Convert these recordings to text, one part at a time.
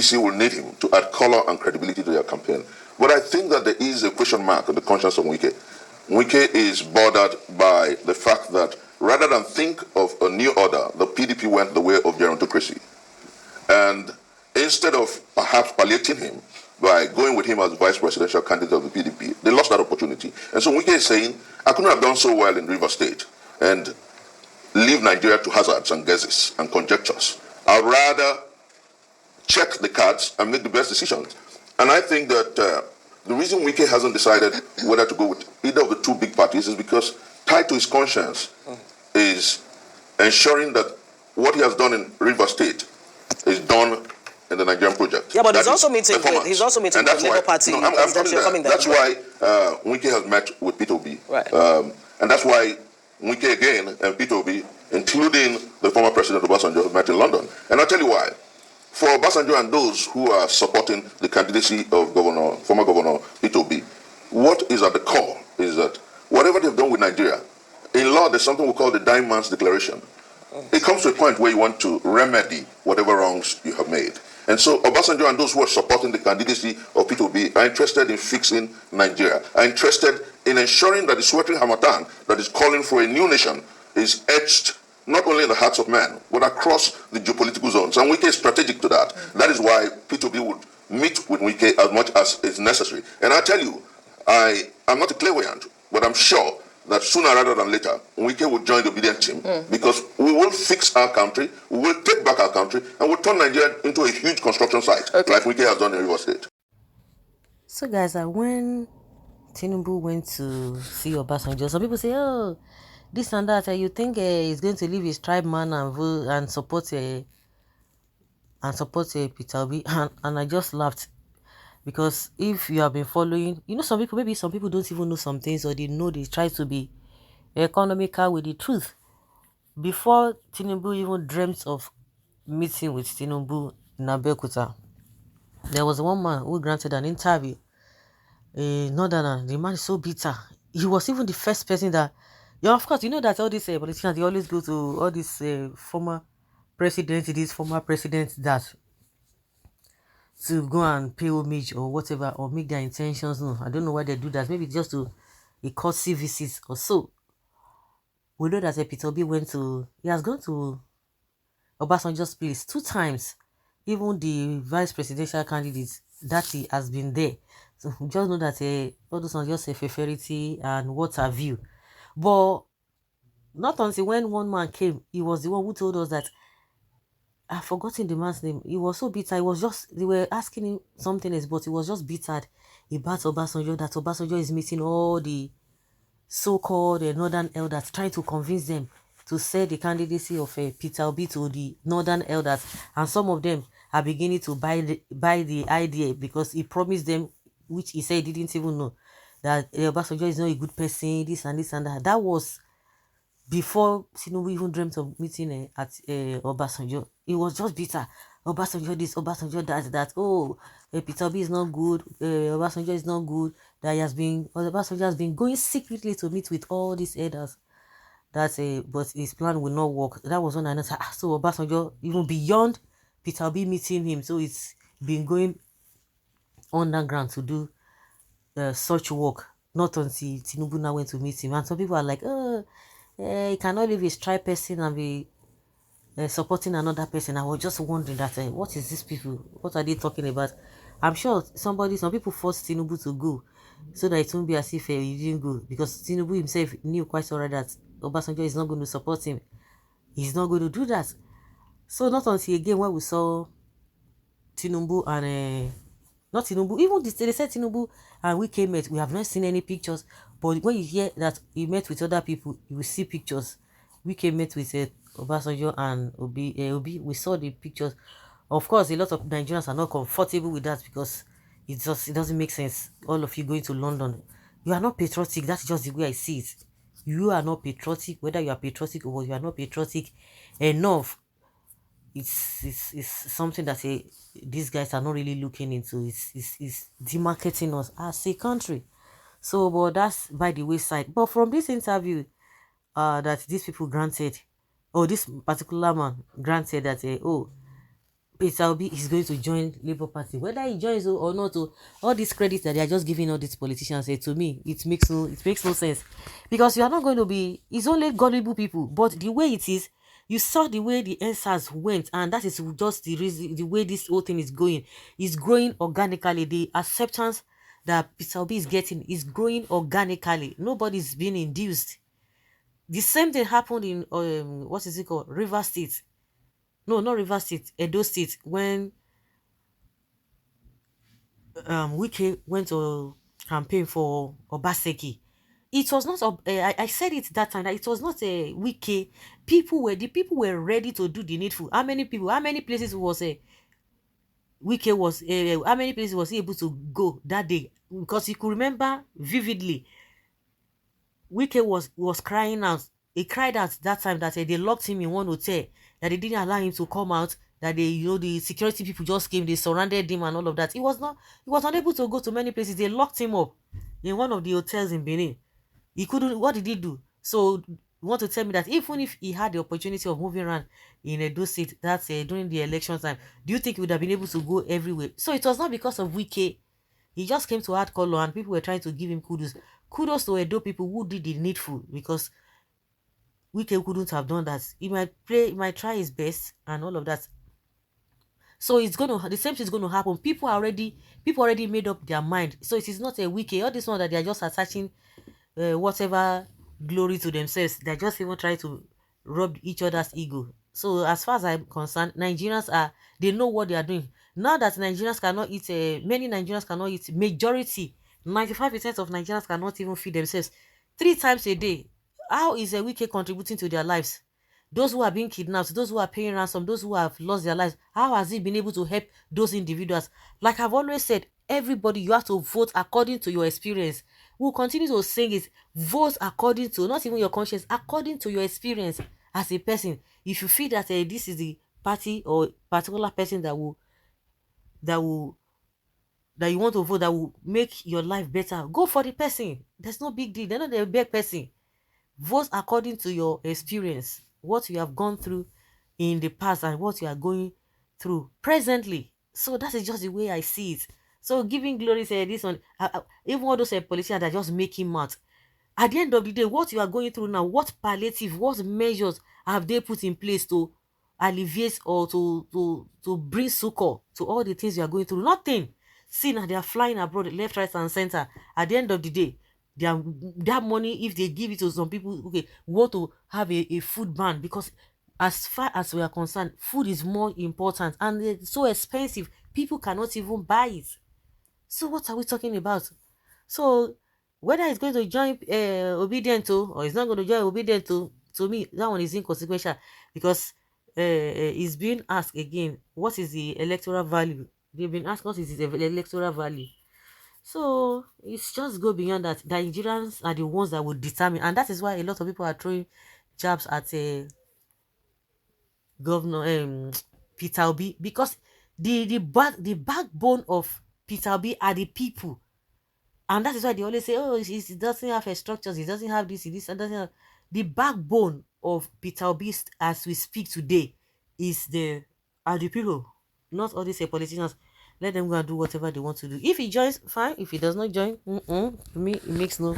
APC will need him to add color and credibility to their campaign. But I think that there is a question mark on the conscience of Wike. Wike is bothered by the fact that rather than think of a new order, the PDP went the way of gerontocracy. And instead of perhaps palliating him by going with him as vice presidential candidate of the PDP, they lost that opportunity. And so Wike is saying, I couldn't have done so well in Rivers State and leave Nigeria to hazards and guesses and conjectures. I'd rather check the cards and make the best decisions. And I think that the reason Wike hasn't decided whether to go with either of the two big parties is because tied to his conscience is ensuring that what he has done in Rivers State is done in the Nigerian project. Yeah, but he's also meeting with the Labour Party. No, that's why Wike has met with Peter Obi. Right. And that's why Wike again and Peter Obi, including the former president Obasanjo, have met in London. And I'll tell you why. For Obasanjo and those who are supporting the candidacy of former Governor Peter Obi, what is at the core is that whatever they've done with Nigeria, in law there's something we call the dying man's declaration. It comes to a point where you want to remedy whatever wrongs you have made. And so Obasanjo and those who are supporting the candidacy of Peter Obi are interested in fixing Nigeria, are interested in ensuring that the sweating harmattan that is calling for a new nation is etched not only in the hearts of men, but across the geopolitical zones. And Wike is strategic to that. That is why Peter Obi would meet with Wike as much as is necessary. And I tell you, I'm not a clairvoyant, but I'm sure that sooner rather than later, Wike will join the obedient team because we will fix our country, we will take back our country, and we'll turn Nigeria into a huge construction site, like Wike has done in Rivers State. So guys, when Tinubu went to see Obasanjo, some people say, oh, this and that, you think he's going to leave his tribe man and support Peter Obi, and I just laughed. Because if you have been following, some people, maybe some people don't even know some things, or they try to be economical with the truth. Before Tinubu even dreamt of meeting with Tinubu in Abeokuta, there was one man who granted an interview. A northerner, the man is so bitter. He was even the first person that, of course, that all these politicians, they always go to all these former presidents, that to go and pay homage or whatever, or make their intentions known. I don't know why they do that. Maybe just to a courtesy visit or so. We know that Peter Obi he has gone to Obasanjo's place 2 times. Even the vice presidential candidate, that he has been there. So we just know that all those are just a favority and what have you. But not until when one man came, he was the one who told us that, I've forgotten the man's name. He was so bitter. They were asking him something else, but he was just bitter about Obasanjo, that Obasanjo is meeting all the so-called northern elders, trying to convince them to sell the candidacy of Peter Obi to the northern elders. And some of them are beginning to buy the idea, because he promised them, which he said he didn't even know, that Obasanjo is not a good person, this and that. That was before Tinubu even dreamt of meeting at Obasanjo. He was just bitter. Obasanjo this, Obasanjo that. Oh, Peter Obi is not good. Obasanjo is not good. Obasanjo has been going secretly to meet with all these elders. But his plan will not work. That was when I noticed. So Obasanjo, even beyond Peter Obi meeting him, so it's been going underground to do such work. Not until Tinubu now went to meet him. And some people are like, he cannot leave his tribe person and be supporting another person. I was just wondering that, what is these people? What are they talking about? I'm sure some people forced Tinubu to go so that it won't be as if he didn't go, because Tinubu himself knew quite already that Obasanjo is not going to support him. He's not going to do that. So not until again when we saw Tinubu and not Tinubu, even they said Tinubu and Wike met. We have not seen any pictures, but when you hear that he met with other people, you will see pictures. Wike met with Obasanjo and Obi. We saw the pictures. Of course, a lot of Nigerians are not comfortable with that, because it doesn't make sense. All of you going to London, you are not patriotic. That's just the way I see it. You are not patriotic, whether you are patriotic or you are not patriotic enough. It's something that these guys are not really looking into. It's demarketing us as a country. So, but that's by the wayside. But from this interview that these people granted, or this particular man granted that, Peter Obi is going to join Labour Party. Whether he joins or not, all these credits that they are just giving all these politicians, to me, it makes no sense. Because you are not going to be, it's only gullible people. But the way it is, you saw the way the answers went, and that is just the reason, the way this whole thing is going. It's growing organically. The acceptance that Peter Obi is getting is growing organically. Nobody's being induced. The same thing happened in what is it called? River State. No, not River State, Edo State, when Wike went to campaign for Obaseki. It was not I said it that time that it was not a Wike. The people were ready to do the needful. How many places was Wike was how many places was he able to go that day? Because he could remember vividly. Wike was crying out. He cried out that time that they locked him in one hotel, that they didn't allow him to come out, that the security people just came, they surrounded him and all of that. He was not able to go to many places. They locked him up in one of the hotels in Benin. He couldn't. What did he do? So you want to tell me that even if he had the opportunity of moving around in Edo State, that's during the election time, do you think he would have been able to go everywhere? So it was not because of Wike. He just came to add color, and people were trying to give him kudos. Kudos to Edo people who did the needful, because Wike couldn't have done that. He might try his best and all of that. So the same thing is gonna happen. People already made up their mind. So it is not a Wike. All this one that they are just attaching whatever glory to themselves. They're just even trying to rub each other's ego. So as far as I'm concerned, they know what they are doing. Now that Nigerians cannot eat, many Nigerians cannot eat, majority, 95% of Nigerians cannot even feed themselves 3 times a day. How is a Wike contributing to their lives? Those who are being kidnapped, those who are paying ransom, those who have lost their lives, how has he been able to help those individuals? Like I've always said, everybody, you have to vote according to your experience. We'll continue to sing it. Vote according to, not even your conscience, according to your experience as a person. If you feel that this is the party or particular person that will that you want to vote, that will make your life better, go for the person. There's no big deal. They're not a bad person. Vote according to your experience, what you have gone through in the past and what you are going through presently. So that is just the way I see it. So giving glory, say this one, even all those politicians that just making mad. At the end of the day, what you are going through now, what palliative, what measures have they put in place to alleviate or to bring succor to all the things you are going through? Nothing. See now, they are flying abroad left, right, and center. At the end of the day, that money, if they give it to some people, okay, we want to have a food ban, because as far as we are concerned, food is more important and it's so expensive, people cannot even buy it. So what are we talking about? So whether it's going to join obedient to, or it's not going to join obedient to me, that one is inconsequential, because it's being asked again, what is the electoral value? They've been asked what is the electoral value. So it's just go beyond that. The Nigerians are the ones that will determine, and that is why a lot of people are throwing jabs at Governor Peter Obi, because the backbone of Peter Obi are the people. And that is why they always say, oh, it doesn't have a structures, it doesn't have this, it doesn't have. The backbone of Peter Obi as we speak today are the people, not all these politicians. Let them go and do whatever they want to do. If he joins, fine. If he does not join, to me, it makes no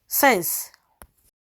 sense.